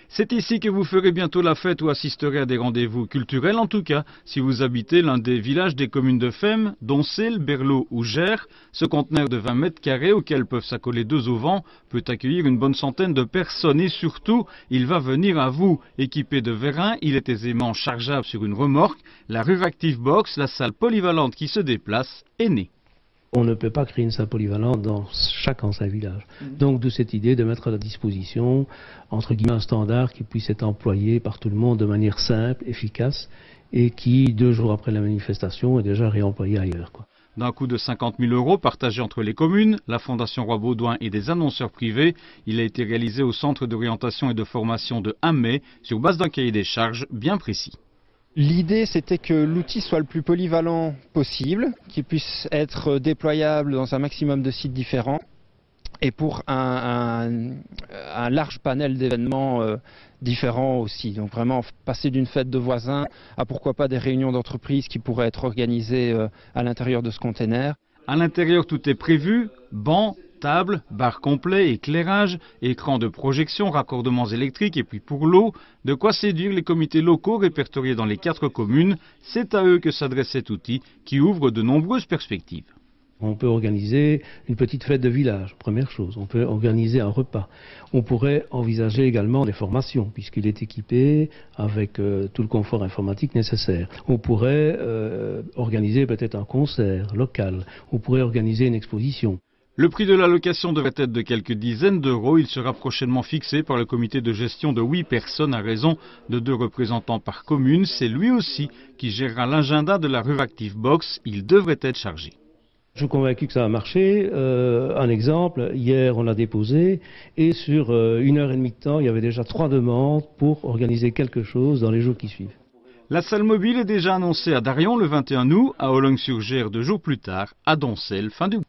C'est ici que vous ferez bientôt la fête ou assisterez à des rendez-vous culturels. En tout cas, si vous habitez l'un des villages des communes de Femmes, Doncel, Berlot ou Gers, ce conteneur de 20 mètres carrés auquel peuvent s'accoler deux auvents peut accueillir une bonne centaine de personnes et surtout, il va venir à vous. Équipé de vérins, il est aisément chargeable sur une remorque. La Ruractiv Box, la salle polyvalente qui se déplace, est née. On ne peut pas créer une salle polyvalente dans chaque ancien village. Donc de cette idée de mettre à la disposition, entre guillemets, un standard qui puisse être employé par tout le monde de manière simple, efficace, et qui, 2 jours après la manifestation, est déjà réemployé ailleurs, quoi. D'un coût de 50 000 € partagé entre les communes, la Fondation Roi-Baudouin et des annonceurs privés, il a été réalisé au Centre d'orientation et de formation de Hamay sur base d'un cahier des charges bien précis. L'idée, c'était que l'outil soit le plus polyvalent possible, qu'il puisse être déployable dans un maximum de sites différents et pour un large panel d'événements différents aussi. Donc vraiment passer d'une fête de voisins à pourquoi pas des réunions d'entreprise qui pourraient être organisées à l'intérieur de ce container. À l'intérieur, tout est prévu, bancs, table, bar complet, éclairage, écran de projection, raccordements électriques et puis pour l'eau, de quoi séduire les comités locaux répertoriés dans les 4 communes. C'est à eux que s'adresse cet outil qui ouvre de nombreuses perspectives. On peut organiser une petite fête de village, première chose. On peut organiser un repas. On pourrait envisager également des formations, puisqu'il est équipé avec tout le confort informatique nécessaire. On pourrait organiser peut-être un concert local. On pourrait organiser une exposition. Le prix de la location devrait être de quelques dizaines d'euros. Il sera prochainement fixé par le comité de gestion de 8 personnes à raison de 2 représentants par commune. C'est lui aussi qui gérera l'agenda de la Ruractiv Box. Il devrait être chargé. Je suis convaincu que ça va marcher. Un exemple, hier on l'a déposé et sur 1h30 de temps, il y avait déjà 3 demandes pour organiser quelque chose dans les jours qui suivent. La salle mobile est déjà annoncée à Darion le 21 août, à Olongue-sur-Gers 2 jours plus tard, à Doncel, fin du mois.